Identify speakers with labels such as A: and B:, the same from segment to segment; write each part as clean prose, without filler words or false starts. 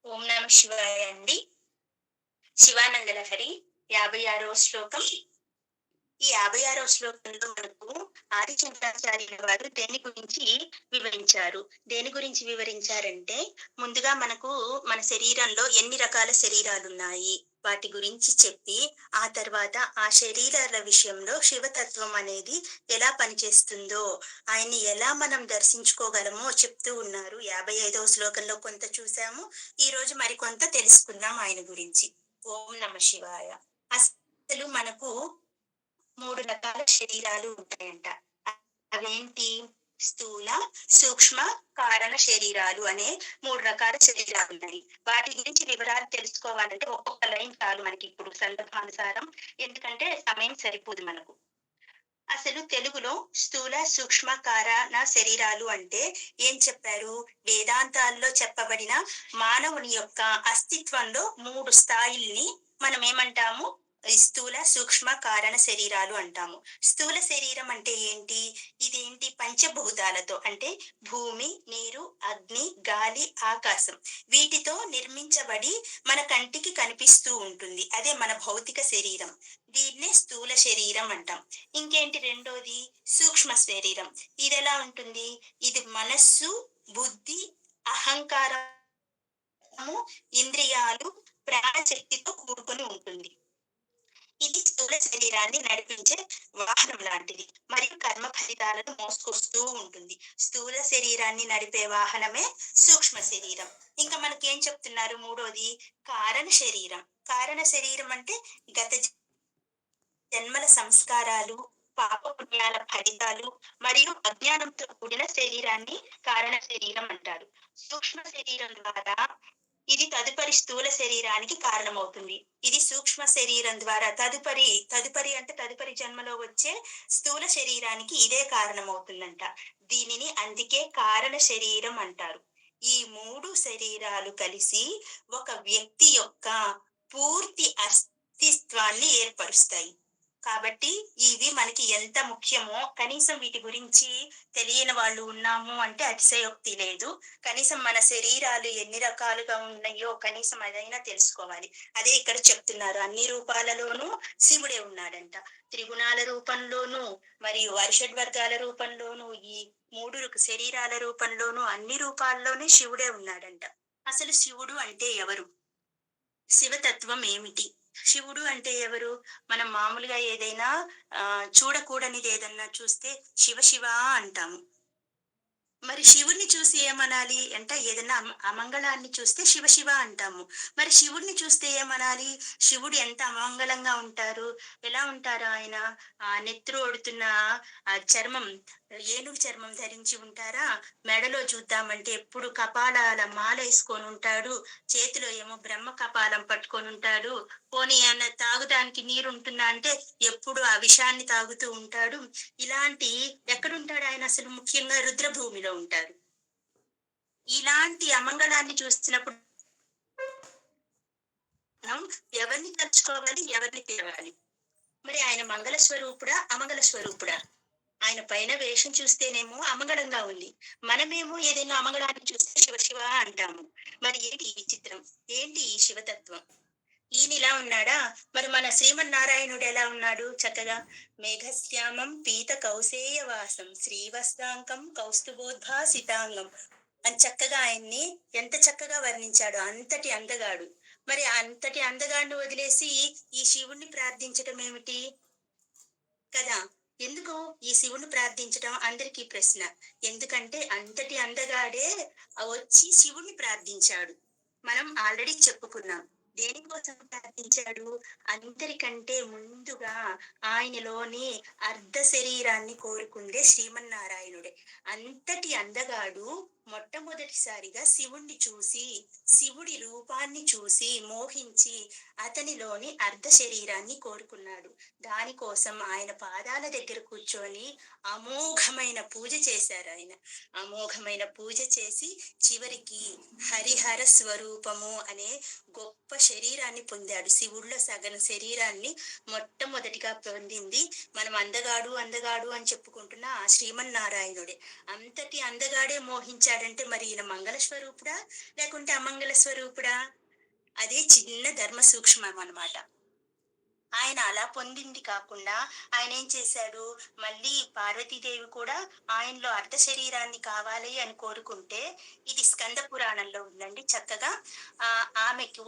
A: ఓం నమ శివాయ అండి. శివానంద లహరి 56వ శ్లోకం. ఈ 56వ శ్లోకంలో మనకు ఆది శంకరాచార్యుల వారు దేని గురించి వివరించారంటే, ముందుగా మనకు మన శరీరంలో ఎన్ని రకాల శరీరాలున్నాయి, వాటి గురించి చెప్పి, ఆ తర్వాత ఆ శరీరాల విషయంలో శివతత్వం అనేది ఎలా పనిచేస్తుందో, ఆయన్ని ఎలా మనం దర్శించుకోగలమో చెప్తూ ఉన్నారు. 55వ శ్లోకంలో కొంత చూసాము. ఈ రోజు మరికొంత తెలుసుకుందాం ఆయన గురించి. ఓం నమ శివాయ. అసలు మనకు 3 రకాల శరీరాలు ఉంటాయంట. అవేంటి? స్థూల, సూక్ష్మ, కారణ శరీరాలు అనే 3 రకాల శరీరాలు ఉన్నాయి. వాటి గురించి వివరాలు తెలుసుకోవాలంటే ఒక్కొక్క లైన్ చాలు మనకి ఇప్పుడు సందర్భానుసారం. ఎందుకంటే సమయం సరిపోదు మనకు. అసలు తెలుగులో స్థూల, సూక్ష్మ, కారణ శరీరాలు అంటే ఏం చెప్పారు? వేదాంతాల్లో చెప్పబడిన మానవుని యొక్క అస్తిత్వంలో 3 స్థాయిల్ని మనం ఏమంటాము? ఈ స్థూల, సూక్ష్మ, కారణ శరీరాలు అంటాము. స్థూల శరీరం అంటే ఏంటి? ఇదేంటి? పంచభూతాలతో అంటే భూమి, నీరు, అగ్ని, గాలి, ఆకాశం వీటితో నిర్మించబడి మన కంటికి కనిపిస్తూ ఉంటుంది. అదే మన భౌతిక శరీరం. దీన్నే స్థూల శరీరం అంటాం. ఇంకేంటి రెండోది? సూక్ష్మ శరీరం. ఇది ఎలా ఉంటుంది? ఇది మనస్సు, బుద్ధి, అహంకారము, ఇంద్రియాలు, ప్రాణశక్తితో కూడుకొని ఉంటుంది. ఇది స్థూల శరీరాన్ని నడిపించే వాహనం లాంటిది, మరియు కర్మ ఫలితాలను మోసుకొస్తూ ఉంటుంది. స్థూల శరీరాన్ని నడిపే వాహనమే సూక్ష్మ శరీరం. ఇంకా మనకేం చెప్తున్నారు? మూడోది కారణ శరీరం. కారణ శరీరం అంటే గత జన్మల సంస్కారాలు, పాప పుణ్యాల ఫలితాలు మరియు అజ్ఞానంతో కూడిన శరీరాన్ని కారణ శరీరం అంటారు. సూక్ష్మ శరీరం ద్వారా ఇది తదుపరి స్థూల శరీరానికి కారణమవుతుంది. ఇది సూక్ష్మ శరీరం ద్వారా తదుపరి అంటే తదుపరి జన్మలో వచ్చే స్థూల శరీరానికి ఇదే కారణమవుతుందంట. దీనిని అందుకే కారణ శరీరం అంటారు. ఈ 3 శరీరాలు కలిసి ఒక వ్యక్తి యొక్క పూర్తి అస్తిత్వాన్ని ఏర్పరుస్తాయి. కాబట్టి ఇవి మనకి ఎంత ముఖ్యమో, కనీసం వీటి గురించి తెలియని వాళ్ళు ఉన్నాము అంటే అతిశయోక్తి లేదు. కనీసం మన శరీరాలు ఎన్ని రకాలుగా ఉన్నాయో కనీసం అదైనా తెలుసుకోవాలి. అదే ఇక్కడ చెప్తున్నారు. అన్ని రూపాలలోనూ శివుడే ఉన్నాడంట. త్రిగుణాల రూపంలోనూ మరియు అరిషడ్ వర్గాల రూపంలోనూ, ఈ 3 శరీరాల రూపంలోనూ, అన్ని రూపాల్లోనే శివుడే ఉన్నాడంట. అసలు శివుడు అంటే ఎవరు? శివతత్వం ఏమిటి? శివుడు అంటే ఎవరు? మనం మామూలుగా ఏదైనా చూడకూడనిది ఏదన్నా చూస్తే శివ శివ అంటాము. మరి శివుణ్ణి చూసి ఏమనాలి అంటే, ఏదైనా అమంగళాన్ని చూస్తే శివ శివ అంటాము. మరి శివుణ్ణి చూస్తే ఏమనాలి? శివుడు ఎంత అమంగళంగా ఉంటారు? ఎలా ఉంటారు ఆయన? ఆ నెత్తురు ఓడుతున్న ఆ చర్మం, ఏనుగు చర్మం ధరించి ఉంటారా? మెడలో చూద్దామంటే ఎప్పుడు కపాలాల మాల వేసుకొని ఉంటాడు. చేతిలో ఏమో బ్రహ్మ కపాలం పట్టుకొని ఉంటాడు. పోనీ అన్న తాగుదానికి నీరు ఉంటుందా అంటే ఎప్పుడు ఆ విషాన్ని తాగుతూ ఉంటాడు. ఇలాంటి ఎక్కడుంటాడు ఆయన? అసలు ముఖ్యంగా రుద్రభూమిలో ఉంటారు. ఇలాంటి అమంగళాన్ని చూస్తున్నప్పుడు మనం ఎవరిని తలుచుకోవాలి, ఎవరిని తేవాలి? మరి ఆయన మంగళ స్వరూపుడా, అమంగళ స్వరూపుడా? ఆయన పైన వేషం చూస్తేనేమో అమంగళంగా ఉంది. మనమేమో ఏదైనా అమంగళాన్ని చూస్తే శివ శివ అంటాము. మరి ఏంటి ఈ విచిత్రం? ఏంటి ఈ శివతత్వం? ఈయన ఇలా ఉన్నాడా? మరి మన శ్రీమన్నారాయణుడు ఎలా ఉన్నాడు? చక్కగా మేఘశ్యామం పీత కౌసేయ వాసం శ్రీవస్త్రాంకం కౌస్తుభోద్భాసితాంగం అని చక్కగా ఆయన్ని ఎంత చక్కగా వర్ణించాడు. అంతటి అందగాడు. మరి అంతటి అందగాడిని వదిలేసి ఈ శివుణ్ణి ప్రార్థించటం ఏమిటి కదా? ఎందుకు ఈ శివుని ప్రార్థించడం అందరికీ ప్రశ్న. ఎందుకంటే అంతటి అందగాడే వచ్చి శివుణ్ణి ప్రార్థించాడు. మనం ఆల్రెడీ చెప్పుకున్నాం. దేనికోసం ప్రార్థించాడు? అందరికంటే ముందుగా ఆయనలోని అర్ధ శరీరాన్ని కోరుకుందే శ్రీమన్నారాయణుడే. అంతటి అందగాడు మొట్టమొదటిసారిగా శివుణ్ణి చూసి, శివుడి రూపాన్ని చూసి మోహించి అతనిలోని అర్ధ శరీరాన్ని కోరుకున్నాడు. దానికోసం ఆయన పాదాల దగ్గర కూర్చొని అమోఘమైన పూజ చేశారు. ఆయన అమోఘమైన పూజ చేసి చివరికి హరిహర స్వరూపము అనే గొప్ప శరీరాన్ని పొందాడు. శివుడిలో సగం శరీరాన్ని మొట్టమొదటిగా పొందింది మనం అందగాడు అని చెప్పుకుంటున్న ఆ శ్రీమన్నారాయణుడే. అంతటి అందగాడే మోహించాడు పొందాడంటే మరి ఈయన మంగళ స్వరూపుడా లేకుంటే అమంగళ స్వరూపుడా? అదే చిన్న ధర్మ సూక్ష్మం అన్నమాట. ఆయన అలా పొందింది కాకుండా ఆయనేం చేశాడు, మళ్ళీ పార్వతీదేవి కూడా ఆయనలో అర్ధ శరీరాన్ని కావాలి అని కోరుకుంటే, ఇది స్కంద పురాణంలో ఉందండి చక్కగా. ఆమెకు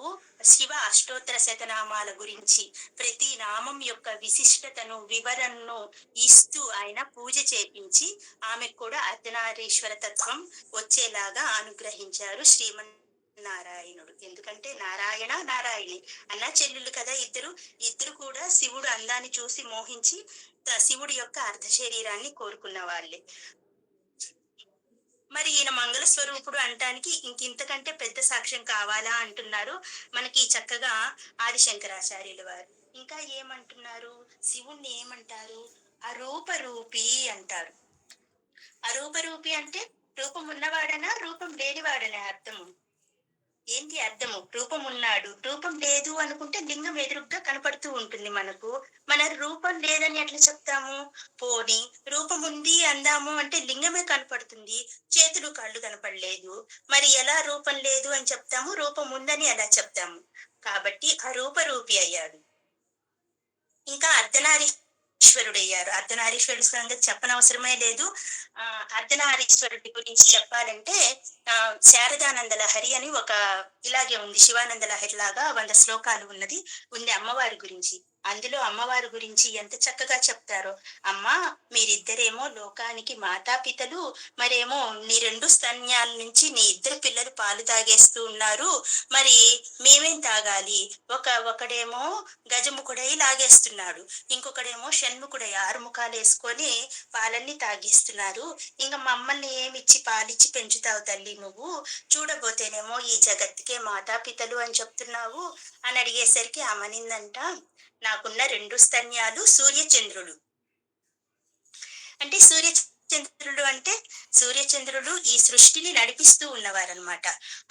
A: శివ అష్టోత్తర శతనామాల గురించి, ప్రతి నామం యొక్క విశిష్టతను, వివరణను ఇస్తూ ఆయన పూజ చేపించి, ఆమెకు కూడా అర్ధనారీశ్వర తత్వం వచ్చేలాగా అనుగ్రహించారు నారాయణుడు. ఎందుకంటే నారాయణ, నారాయణి అన్నా చెల్లెళ్ళు కదా ఇద్దరు. ఇద్దరు కూడా శివుడు అందాన్ని చూసి మోహించి శివుడి యొక్క అర్ధ శరీరాన్ని కోరుకున్న వాళ్ళే. మరి ఈయన మంగళ స్వరూపుడు అంటానికి ఇంకింతకంటే పెద్ద సాక్ష్యం కావాలా అంటున్నారు మనకి చక్కగా ఆదిశంకరాచార్యుల వారు. ఇంకా ఏమంటున్నారు, శివుణ్ణి ఏమంటారు, అరూపరూపి అంటారు. అరూపరూపి అంటే రూపం ఉన్నవాడనా రూపం లేనివాడనా అర్థము? ఏంటి అర్థము? రూపం ఉన్నాడు, రూపం లేదు అనుకుంటే లింగం ఎదురుగ్గా కనపడుతూ ఉంటుంది మనకు. మన రూపం లేదని ఎట్లా చెప్తాము? పోని రూపం ఉంది అందాము అంటే లింగమే కనపడుతుంది, చేతులు కాళ్ళు కనపడలేదు. మరి ఎలా రూపం లేదు అని చెప్తాము, రూపం ఉందని ఎలా చెప్తాము? కాబట్టి అరూపరూపి అయ్యాడు. ఇంకా అర్ధనారీశ్వరుడయ్యారు. అర్ధనారీశ్వరుడు సంగతి చెప్పనవసరమే లేదు. అర్ధనారీశ్వరుడి గురించి చెప్పాలంటే శారదానంద లహరి అని ఒక ఇలాగే ఉంది, శివానంద లహరి లాగా 100 శ్లోకాలు ఉంది అమ్మవారి గురించి. అందులో అమ్మవారి గురించి ఎంత చక్కగా చెప్తారో. అమ్మా, మీరిద్దరేమో లోకానికి మాతాపితలు, మరేమో నీ 2 స్తన్యాల నుంచి నీ 2 పిల్లలు పాలు తాగేస్తూ ఉన్నారు, మరి మేమేం తాగాలి? ఒకడేమో గజముఖుడై లాగేస్తున్నాడు, ఇంకొకడేమో షణ్ముఖుడై 6 ముఖాలు వేసుకొని పాలన్నీ తాగిస్తున్నారు. ఇంకా మమ్మల్ని ఏమిచ్చి పాలిచ్చి పెంచుతావు తల్లి నువ్వు? చూడబోతేనేమో ఈ జగత్తుకే మాతాపితలు అని చెప్తున్నావు అని అడిగేసరికి అమనిందంట, నాకున్న 2 స్తన్యాలు సూర్యచంద్రుడు. అంటే సూర్యచంద్రులు ఈ సృష్టిని నడిపిస్తూ ఉన్నవారనమాట.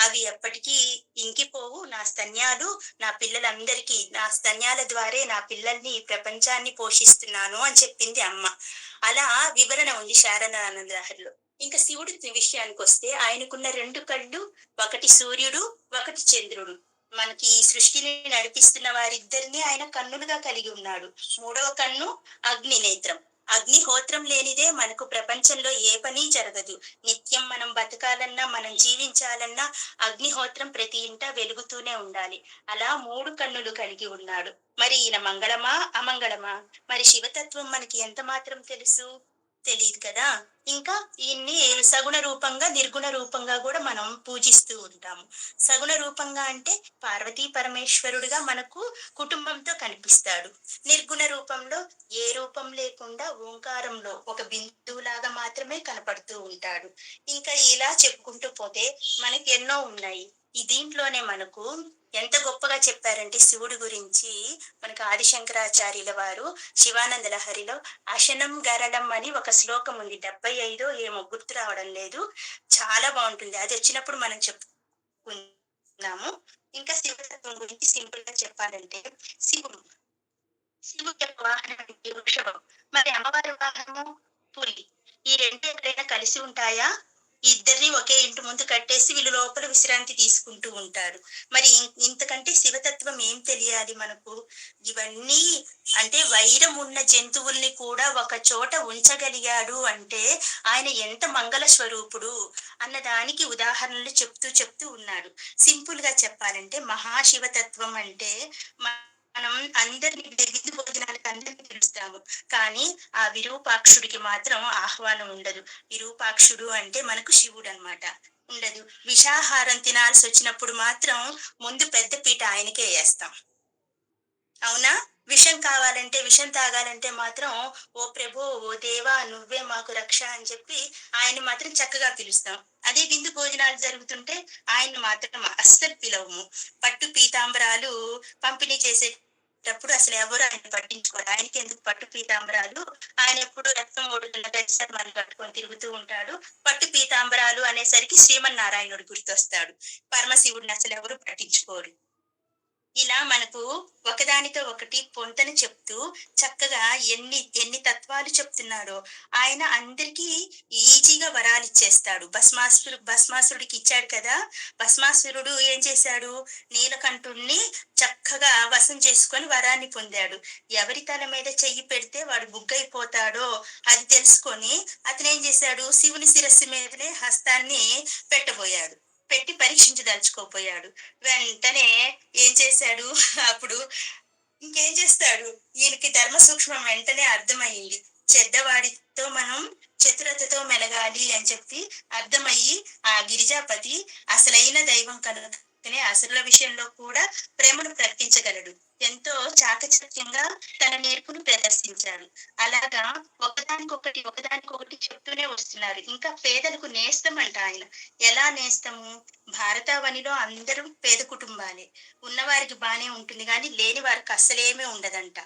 A: అవి ఎప్పటికీ ఇంకిపోవు. నా స్తన్యాలు నా పిల్లలందరికీ, నా స్తన్యాల ద్వారే నా పిల్లల్ని ప్రపంచాన్ని పోషిస్తున్నాను అని చెప్పింది అమ్మ. అలా వివరణ ఉంది శారదానంద లహరిలో. ఇంకా శివుడి విషయానికి వస్తే ఆయనకున్న 2 కళ్ళు, ఒకటి సూర్యుడు, ఒకటి చంద్రుడు. మనకి ఈ సృష్టిని నడిపిస్తున్న వారిద్దరిని ఆయన కన్నులుగా కలిగి ఉన్నాడు. 3వ కన్ను అగ్ని నేత్రం. అగ్నిహోత్రం లేనిదే మనకు ప్రపంచంలో ఏ పని జరగదు. నిత్యం మనం బతకాలన్నా, మనం జీవించాలన్నా అగ్నిహోత్రం ప్రతి ఇంట వెలుగుతూనే ఉండాలి. అలా 3 కన్నులు కలిగి ఉన్నాడు. మరి ఈయన మంగళమా అమంగళమా? మరి శివతత్వం మనకి ఎంత మాత్రం తెలుసు? తెలియదు కదా. ఇంకా ఈయన్ని సగుణ రూపంగా, నిర్గుణ రూపంగా కూడా మనం పూజిస్తూ ఉంటాము. సగుణ రూపంగా అంటే పార్వతీ పరమేశ్వరుడుగా మనకు కుటుంబంతో కనిపిస్తాడు. నిర్గుణ రూపంలో ఏ రూపం లేకుండా ఓంకారంలో ఒక బిందువులాగా మాత్రమే కనపడుతూ ఉంటాడు. ఇంకా ఇలా చెప్పుకుంటూ పోతే మనకి ఎన్నో ఉన్నాయి. ఈ దీంట్లోనే మనకు ఎంత గొప్పగా చెప్పారంటే శివుడి గురించి మనకు ఆదిశంకరాచార్యుల వారు శివానంద లహరిలో అశనం గరళం అని ఒక శ్లోకం ఉంది. 75 ఏమో గుర్తు రావడం లేదు. చాలా బాగుంటుంది. అది వచ్చినప్పుడు మనం చెప్పుకుందాము. ఇంకా శివతత్వం గురించి సింపుల్ గా చెప్పాలంటే శివుడు యొక్క వాహనం వృషభం, మరి అమ్మవారి వాహనము పులి. ఈ 2 ఎక్కడైనా కలిసి ఉంటాయా? ఇద్దరిని ఒకే ఇంటి ముందు కట్టేసి వీళ్ళు లోపల విశ్రాంతి తీసుకుంటూ ఉంటారు. మరి ఇంతకంటే శివతత్వం ఏం తెలియాలి మనకు? ఇవన్నీ అంటే వైరం ఉన్న జంతువుల్ని కూడా ఒక చోట ఉంచగలిగాడు అంటే ఆయన ఎంత మంగళ స్వరూపుడు అన్నదానికి ఉదాహరణలు చెప్తూ ఉన్నాడు. సింపుల్ గా చెప్పాలంటే మహాశివతత్వం అంటే మనం అందరినీ విందు భోజనాలకు అందరినీ పిలుస్తాము, కానీ ఆ విరూపాక్షుడికి మాత్రం ఆహ్వానం ఉండదు. విరూపాక్షుడు అంటే మనకు శివుడు అన్నమాట. ఉండదు. విషాహారం తినాల్సి వచ్చినప్పుడు మాత్రం ముందు పెద్ద పీట ఆయనకే వేస్తాం. అవునా? విషం కావాలంటే, విషం తాగాలంటే మాత్రం ఓ ప్రభు, ఓ దేవా, నువ్వే మాకు రక్ష అని చెప్పి ఆయన్ని మాత్రం చక్కగా పిలుస్తాం. అదే విందు భోజనాలు జరుగుతుంటే ఆయన్ని మాత్రం అస్సలు పిలవము. పట్టు పీతాంబరాలు పంపిణీ చేసేటప్పుడు అసలు ఎవరు ఆయన పట్టించుకోరు. ఆయనకి ఎందుకు పట్టు పీతాంబరాలు? ఆయన ఎప్పుడు రక్తం ఓడుతున్న పరిసరాలు కట్టుకొని తిరుగుతూ ఉంటాడు. పట్టు పీతాంబరాలు అనేసరికి శ్రీమన్నారాయణుడు గుర్తొస్తాడు. పరమశివుడిని అసలు ఎవరు పట్టించుకోరు. ఇలా మనకు ఒకదానితో ఒకటి పొంతన చెప్తూ చక్కగా ఎన్ని ఎన్ని తత్వాలు చెప్తున్నాడో ఆయన అందరికీ ఈజీగా వరాలిచ్చేస్తాడు. భస్మాసురుడికి ఇచ్చాడు కదా! భస్మాసురుడు ఏం చేశాడు? నీలకంఠుడిని చక్కగా వశం చేసుకొని వరాన్ని పొందాడు. ఎవరి తల మీద చెయ్యి పెడితే వాడు బుగ్గయిపోతాడో అది తెలుసుకొని అతనేం చేశాడు? శివుని శిరస్సు మీదనే హస్తాన్ని పెట్టబోయాడు. పెట్టి పరీక్షించదలుచుకోబోయాడు. వెంటనే ఏం చేశాడు? అప్పుడు ఇంకేం చేస్తాడు? ఈయనకి ధర్మ సూక్ష్మం వెంటనే అర్థమయింది. చెడ్డవాడితో మనం చతురతతో మెలగాలి అని చెప్పి అర్థమయ్యి ఆ గిరిజాపతి అసలైన దైవం కనుకనే అసురుల విషయంలో కూడా ప్రేమను ప్రకటించగలడు. ఎంతో చాకచక్యంగా తన నేర్పును ప్రదర్శించారు. అలాగా ఒకదానికొకటి చెప్తూనే వస్తున్నారు. ఇంకా పేదలకు నేస్తం అంట ఆయన. ఎలా నేస్తము? భారతావనిలో అందరూ పేద కుటుంబాలే. ఉన్నవారికి బానే ఉంటుంది గానీ లేని వారికి అస్సలేమీ ఉండదంట.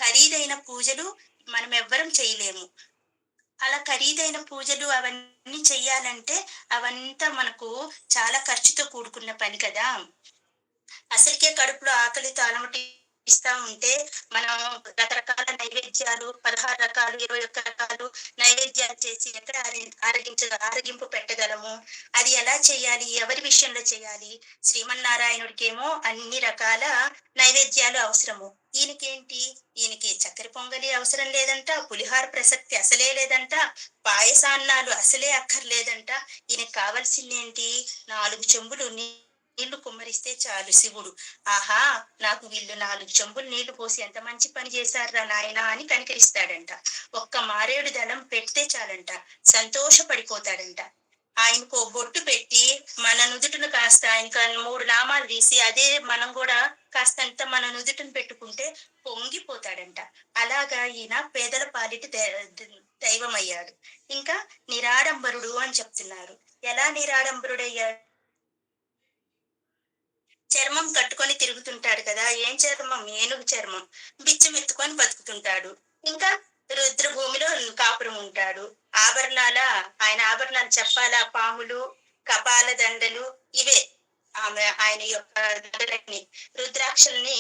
A: ఖరీదైన పూజలు మనం ఎవ్వరం చేయలేము. అలా ఖరీదైన పూజలు అవన్నీ చెయ్యాలంటే అవంతా మనకు చాలా ఖర్చుతో కూడుకున్న పని కదా! అసలుకే కడుపులో ఆకలితో అలమటిస్తా ఉంటే మనం రకరకాల నైవేద్యాలు 16 రకాలు, 21 రకాలు నైవేద్యాలు చేసి ఎక్కడ ఆరగింపు పెట్టగలము? అది ఎలా చేయాలి? ఎవరి విషయంలో చేయాలి? శ్రీమన్నారాయణుడికేమో అన్ని రకాల నైవేద్యాలు అవసరము. ఈయనకేంటి? ఈయనకి చక్కెర పొంగలి అవసరం లేదంట, పులిహోర ప్రసక్తి అసలే లేదంట, పాయసాన్నాలు అసలే అక్కర్లేదంట. ఈయనకి కావాల్సిందేంటి? 4 చెంబులు నీళ్లు కుమ్మరిస్తే చాలు శివుడు. ఆహా! నాకు వీళ్ళు 4 చెంబులు నీళ్లు పోసి ఎంత మంచి పని చేశార్రా నాయనా అని కనికరిస్తాడంట. ఒక్క మారేడు దళం పెడితే చాలంట. సంతోషపడిపోతాడంట. ఆయనకో బొట్టు పెట్టి మన నుదుటిన కాస్త ఇంకా 3 నామాలు తీసి అదే మనం కూడా కాస్తంత మన నుదుటిన పెట్టుకుంటే పొంగిపోతాడంట. అలాగా ఈయన పేదల పాలిటి దైవమయ్యాడు. ఇంకా నిరాడంబరుడు అని చెప్తున్నారు. ఎలా నిరాడంబరుడయ్యాడు? చర్మం కట్టుకొని తిరుగుతుంటాడు కదా! ఏం చర్మం? ఏనుగు చర్మం. బిచ్చం ఎత్తుకొని బతుకుతుంటాడు. ఇంకా రుద్రభూమిలో కాపురం ఉంటాడు. ఆయన ఆభరణాలు చెప్పాలా? పాములు, కపాల దండలు ఇవే ఆయన యొక్క దండలన్నీ. రుద్రాక్షల్ని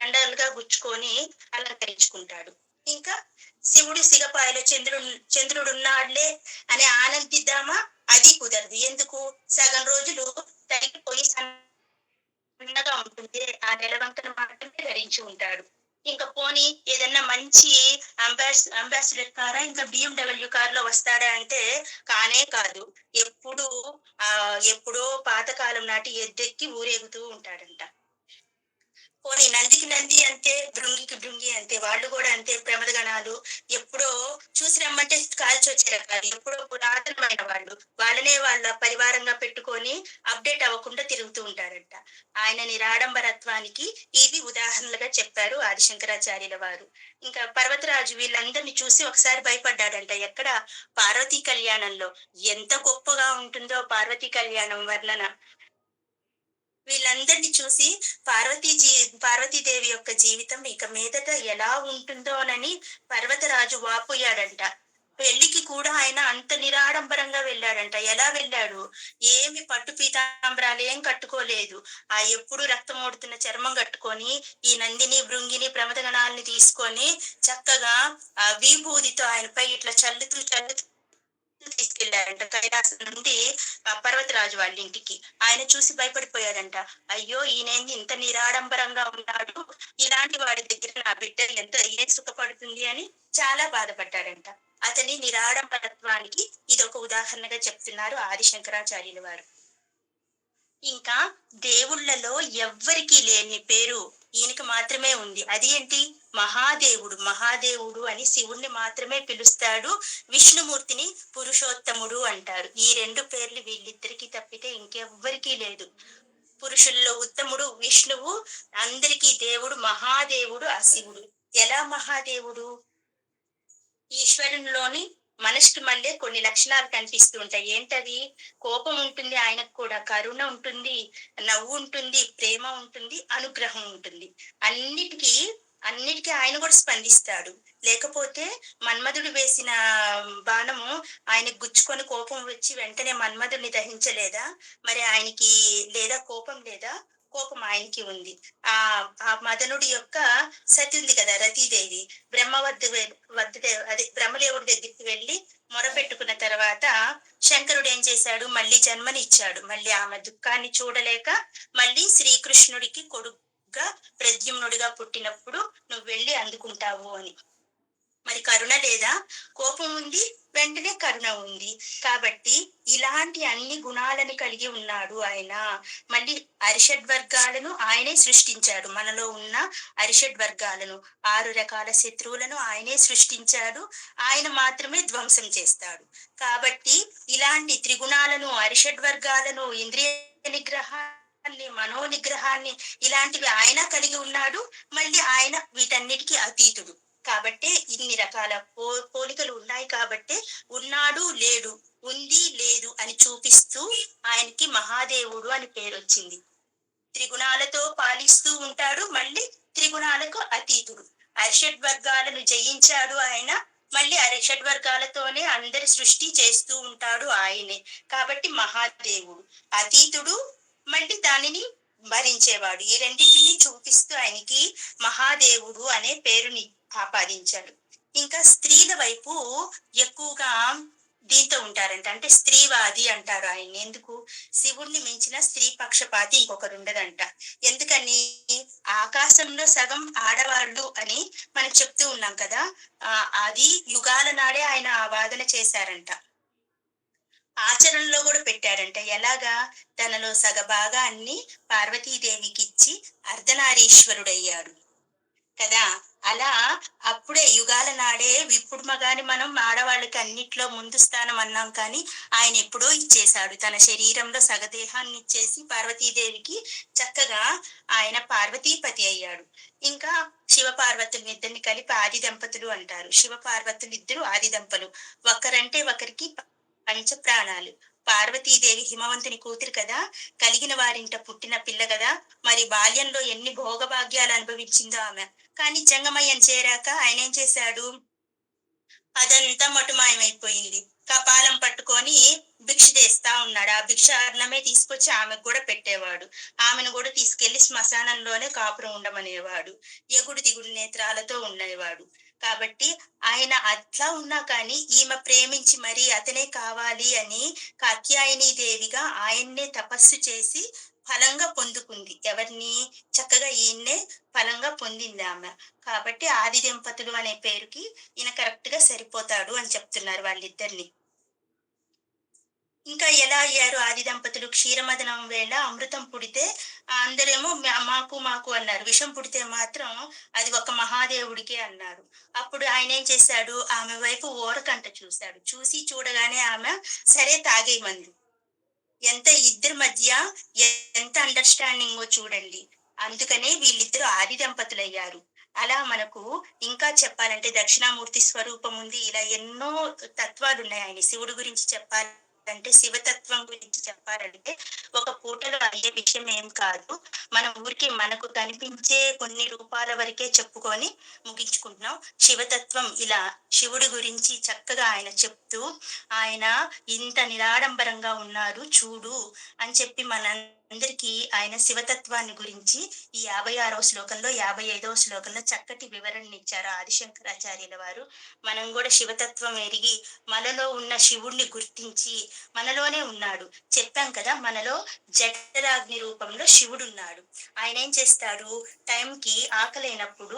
A: దండలుగా గుచ్చుకొని అలంకరించుకుంటాడు. ఇంకా శివుడు సిగపాయలో చంద్రుడున్నాడులే అని ఆనందిద్దామా? అది కుదరదు. ఎందుకు? సగం రోజులు తరిగిపోయి సన్నగా ఉంటుంది. ఆ నెలవంకను మాత్రమే ధరించి ఉంటాడు. ఇంకా పోనీ ఏదన్నా మంచి అంబాసిడర్ కారా ఇంకా BMW కారులో వస్తాడా అంటే కానే కాదు. ఎప్పుడు ఎప్పుడో పాతకాలం నాటి ఎద్దెక్కి ఊరేగుతూ ఉంటాడంట. పోనీ నందికి నంది అంతే, భృంగికి భృంగి అంతే. వాళ్ళు కూడా అంతే ప్రమదగణాలు. ఎప్పుడో చూసి రమ్మంటే కాల్చొచ్చే రకాలు. ఎప్పుడో పురాతనమైన వాళ్ళు. వాళ్ళనే వాళ్ళ పరివారంగా పెట్టుకొని అప్‌డేట్ అవ్వకుండా తిరుగుతూ ఉంటారంట. ఆయన నిరాడంబరత్వానికి ఇవి ఉదాహరణలుగా చెప్పారు ఆదిశంకరాచార్యుల వారు. ఇంకా పర్వతరాజు వీళ్ళందరిని చూసి ఒకసారి భయపడ్డాడంట. ఎక్కడ? పార్వతీ కళ్యాణంలో. ఎంత గొప్పగా ఉంటుందో పార్వతీ కళ్యాణం వర్ణన. వీళ్ళందరిని చూసి పార్వతీదేవి యొక్క జీవితం ఇక మీదట ఎలా ఉంటుందోనని పర్వతరాజు వాపోయాడంట. పెళ్లికి కూడా ఆయన అంత నిరాడంబరంగా వెళ్ళాడంట. ఎలా వెళ్ళాడు? ఏమి పట్టు పీతాంబరాలేం కట్టుకోలేదు. ఎప్పుడు రక్తం ఓడుతున్న చర్మం కట్టుకొని, ఈ నందిని, భృంగిని, ప్రమదగణాల్ని తీసుకొని చక్కగా విభూదితో ఆయనపై ఇట్లా చల్లుతూ చల్లుతూ తీసుకెళ్లారంట కైలాసం నుండి పర్వతరాజు వాళ్ళ ఇంటికి. ఆయన చూసి భయపడిపోయాడంట. అయ్యో! ఈయనేంది ఇంత నిరాడంబరంగా ఉన్నాడు. ఇలాంటి వాడి దగ్గర నా బిడ్డ ఏం సుఖపడుతుంది అని చాలా బాధపడ్డాడంట. అతని నిరాడంబరత్వానికి ఇదొక ఉదాహరణగా చెప్తున్నారు ఆది శంకరాచార్యుల వారు. ఇంకా దేవుళ్ళలో ఎవ్వరికీ లేని పేరు ఈయనకి మాత్రమే ఉంది. అది ఏంటి? మహాదేవుడు. మహాదేవుడు అని శివుణ్ణి మాత్రమే పిలుస్తాడు. విష్ణుమూర్తిని పురుషోత్తముడు అంటారు. ఈ 2 పేర్లు వీళ్ళిద్దరికీ తప్పితే ఇంకెవ్వరికీ లేదు. పురుషుల్లో ఉత్తముడు విష్ణువు, అందరికీ దేవుడు మహాదేవుడు ఆ శివుడు. ఎలా మహాదేవుడు? ఈశ్వరునిలోని మనిషికి మళ్ళీ కొన్ని లక్షణాలు కనిపిస్తూ ఉంటాయి. ఏంటవి? కోపం ఉంటుంది ఆయనకు కూడా, కరుణ ఉంటుంది, నవ్వు ఉంటుంది, ప్రేమ ఉంటుంది, అనుగ్రహం ఉంటుంది. అన్నిటికీ అన్నిటికీ ఆయన కూడా స్పందిస్తాడు. లేకపోతే మన్మధుడు వేసిన బాణము ఆయనకు గుచ్చుకొని కోపం వచ్చి వెంటనే మన్మధుడిని దహించలేదా? మరి ఆయనకి లేదా కోపం లేదా? కోపం ఆయనకి ఉంది. ఆ మదనుడి యొక్క సతి ఉంది కదా! రతీదేవి. బ్రహ్మ వద్ద వె వద్దకు అదే బ్రహ్మదేవుడి దగ్గరికి వెళ్లి మొరపెట్టుకున్న తర్వాత శంకరుడు ఏం చేశాడు? మళ్ళీ జన్మనిచ్చాడు. మళ్ళీ ఆమె దుఃఖాన్ని చూడలేక మళ్ళీ శ్రీకృష్ణుడికి కొడుకుగా ప్రద్యుమ్నుడిగా పుట్టినప్పుడు నువ్వు వెళ్లి అందుకుంటావు అని. మరి కరుణ లేదా? కోపం ఉంది, వెంటనే కరుణ ఉంది. కాబట్టి ఇలాంటి అన్ని గుణాలను కలిగి ఉన్నాడు ఆయన. మళ్ళీ అరిషడ్వర్గాలను ఆయనే సృష్టించాడు. మనలో ఉన్న అరిషడ్వర్గాలను 6 రకాల శత్రువులను ఆయనే సృష్టించాడు. ఆయన మాత్రమే ధ్వంసం చేస్తాడు. కాబట్టి ఇలాంటి త్రిగుణాలను, అరిషడ్వర్గాలను, ఇంద్రియ నిగ్రహాన్ని, మనో నిగ్రహాన్ని ఇలాంటివి ఆయన కలిగి ఉన్నాడు. మళ్ళీ ఆయన వీటన్నిటికీ అతీతుడు. కాబట్టే ఇన్ని రకాల పోలికలు ఉన్నాయి కాబట్టే ఉన్నాడు లేడు, ఉంది లేదు అని చూపిస్తూ ఆయనకి మహాదేవుడు అని పేరొచ్చింది. త్రిగుణాలతో పాలిస్తూ ఉంటాడు, మళ్ళీ త్రిగుణాలకు అతీతుడు. అరిషడ్ వర్గాలను జయించాడు ఆయన, మళ్ళీ అరిషడ్ వర్గాలతోనే అందరి సృష్టి చేస్తూ ఉంటాడు ఆయనే. కాబట్టి మహాదేవుడు అతీతుడు, మళ్ళీ దానిని భరించేవాడు. ఈ రెండింటిని చూపిస్తూ ఆయనకి మహాదేవుడు అనే పేరుని ఆపాదించాడు. ఇంకా స్త్రీల వైపు ఎక్కువగా దీంతో ఉంటారంట, అంటే స్త్రీవాది అంటారు ఆయన. ఎందుకు? శివుణ్ణి మించిన స్త్రీ పక్షపాతి ఇంకొకరు ఉండదంట. ఎందుకని? ఆకాశంలో సగం ఆడవాళ్ళు అని మనం చెప్తూ ఉన్నాం కదా. అది యుగాల నాడే ఆయన ఆ వాదన చేశారంట. ఆచరణలో కూడా పెట్టారంట. ఎలాగా? తనలో సగభాగాన్ని పార్వతీదేవికి ఇచ్చి అర్ధనారీశ్వరుడయ్యాడు కదా. అలా అప్పుడే యుగాల నాడే, ఇప్పుడు మగాని మనం ఆడవాళ్ళకి అన్నిట్లో ముందు స్థానం అన్నాం కానీ ఆయన ఎప్పుడో ఇచ్చేశాడు. తన శరీరంలో సగదేహాన్ని ఇచ్చేసి పార్వతీదేవికి చక్కగా ఆయన పార్వతీపతి అయ్యాడు. ఇంకా శివపార్వతులు ఇద్దరిని కలిపి ఆది దంపతులు అంటారు. శివపార్వతులు ఇద్దరు ఆది దంపలు. ఒకరంటే ఒకరికి పంచ ప్రాణాలు. పార్వతీదేవి హిమవంతుని కూతురు కదా, కలిగిన వారింట పుట్టిన పిల్ల కదా. మరి బాల్యంలో ఎన్ని భోగభాగ్యాలు అనుభవించిందో ఆమె. కానీ జంగమయ్యను చేరాక ఆయన ఏం చేశాడు? అదంతా మటుమాయమైపోయింది. కపాలం పట్టుకొని భిక్ష చేస్తా ఉన్నాడు. ఆ భిక్ష అన్నమే తీసుకొచ్చి ఆమెకు కూడా పెట్టేవాడు. ఆమెను కూడా తీసుకెళ్లి శ్మశానంలోనే కాపురం ఉండమనేవాడు. ఎగుడు దిగుడు నేత్రాలతో ఉండేవాడు. కాబట్టి ఆయన అట్లా ఉన్నా కానీ ఈమె ప్రేమించి మరీ అతనే కావాలి అని కాత్యాయని దేవిగా ఆయన్నే తపస్సు చేసి ఫలంగా పొందుకుంది. ఎవరిని? చక్కగా ఈయన్నే ఫలంగా పొందింది ఆమె. కాబట్టి ఆది దంపతులు అనే పేరుకి ఈయన కరెక్ట్ గా సరిపోతాడు అని చెప్తున్నారు వాళ్ళిద్దరిని. ఇంకా ఎలా అయ్యారు ఆది దంపతులు? క్షీరమదనం వేళ అమృతం పుడితే అందరేమో మాకు మాకు అన్నారు. విషం పుడితే మాత్రం అది ఒక మహాదేవుడికే అన్నారు. అప్పుడు ఆయన ఏం చేశాడు? ఆమె వైపు ఓరకంట చూశాడు. చూసి చూడగానే ఆమె సరే తాగేయమంది. ఎంత ఇద్దరి మధ్య ఎంత అండర్స్టాండింగ్ చూడండి. అందుకనే వీళ్ళిద్దరు ఆది దంపతులయ్యారు. అలా మనకు ఇంకా చెప్పాలంటే దక్షిణామూర్తి స్వరూపం ఉంది. ఇలా ఎన్నో తత్వాలు ఉన్నాయి. ఆయన శివుడు గురించి చెప్పాలంటే, శివతత్వం గురించి చెప్పాలంటే ఒక పూటలో అయ్యే విషయం ఏం కాదు. మనం ఊరికి మనకు కనిపించే కొన్ని రూపాల వరకే చెప్పుకొని ముగించుకుంటున్నాం. శివతత్వం ఇలా శివుడి గురించి చక్కగా ఆయన చెప్తూ, ఆయన ఇంత నిరాడంబరంగా ఉన్నారు చూడు అని చెప్పి మనందరికీ ఆయన శివతత్వాన్ని గురించి ఈ 56వ శ్లోకంలో 55వ శ్లోకంలో చక్కటి వివరణ ఇచ్చారు ఆదిశంకరాచార్యుల వారు. మనం కూడా శివతత్వం ఎరిగి మనలో ఉన్న శివుణ్ణి గుర్తించి, మనలోనే ఉన్నాడు చెప్పాం కదా, మనలో జఠరాగ్ని రూపంలో శివుడు ఉన్నాడు. ఆయన ఏం చేస్తాడు? టైంకి ఆకలైనప్పుడు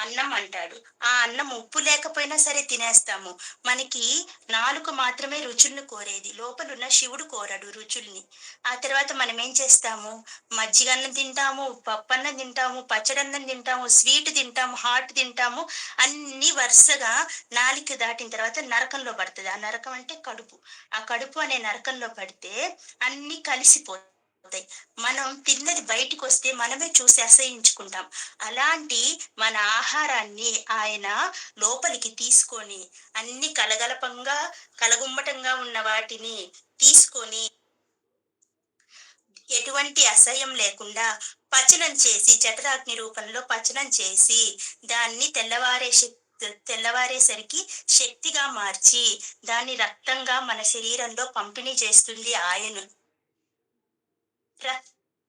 A: అన్నం అంటాడు. ఆ అన్నం ఉప్పు లేకపోయినా సరే తినేస్తాము. మనకి నాలుక మాత్రమే రుచుల్ని కోరేది, లోపలున్న శివుడు కోరడు రుచుల్ని. ఆ తర్వాత మనం ఏం చేస్తాము? మజ్జిగన్నం తింటాము, పప్పన్నం తింటాము, పచ్చడన్నం తింటాము, స్వీట్ తింటాము, హాట్ తింటాము. అన్ని వరుసగా నాలిక దాటిన తర్వాత నరకంలో పడుతుంది. ఆ నరకం అంటే కడుపు. ఆ కడుపు అనే నరకంలో పడితే అన్ని కలిసిపోతాయి. మనం తిన్నది బయటికి వస్తే మనమే చూసి అసహించుకుంటాం. అలాంటి మన ఆహారాన్ని ఆయన లోపలికి తీసుకొని అన్ని కలగలపంగా కలగుమ్మటంగా ఉన్న వాటిని తీసుకొని ఎటువంటి అసహ్యం లేకుండా పచనం చేసి, జఠరాగ్ని రూపంలో పచనం చేసి దాన్ని తెల్లవారేసరికి శక్తిగా మార్చి దాన్ని రక్తంగా మన శరీరంలో పంపిణీ చేస్తుంది ఆయన.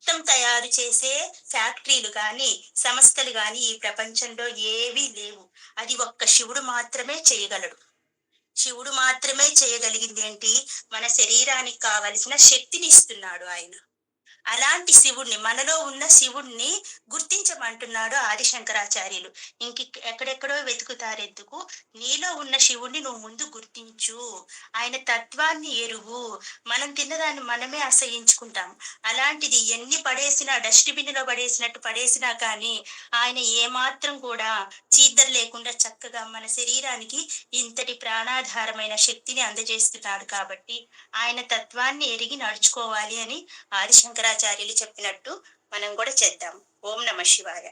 A: రక్తం తయారు చేసే ఫ్యాక్టరీలు గాని, సంస్థలు గాని ఈ ప్రపంచంలో ఏవీ లేవు. అది ఒక్క శివుడు మాత్రమే చేయగలడు. శివుడు మాత్రమే చేయగలిగిందేంటి? మన శరీరానికి కావలసిన శక్తిని ఇస్తున్నాడు ఆయన. అలాంటి శివుడిని, మనలో ఉన్న శివుడిని గుర్తించమంటున్నాడు ఆది శంకరాచార్యులు. ఎక్కడెక్కడో వెతుకుతారెందుకు? నీలో ఉన్న శివుడిని నువ్వు ముందు గుర్తించు. ఆయన తత్వాన్ని ఎరుగు. మనం తిన్నదాన్ని మనమే అసహ్యించుకుంటాం. అలాంటిది ఎన్ని పడేసినా, డస్ట్‌బిన్‌లో పడేసినట్టు పడేసినా కానీ, ఆయన ఏమాత్రం కూడా చీదర లేకుండా చక్కగా మన శరీరానికి ఇంతటి ప్రాణాధారమైన శక్తిని అందజేస్తున్నాడు కాబట్టి, ఆయన తత్వాన్ని ఎరిగి నడుచుకోవాలి అని ఆది శంకరాచార్యులు చెప్పినట్టు మనం కూడా చేద్దాం. ఓం నమ శివాయ.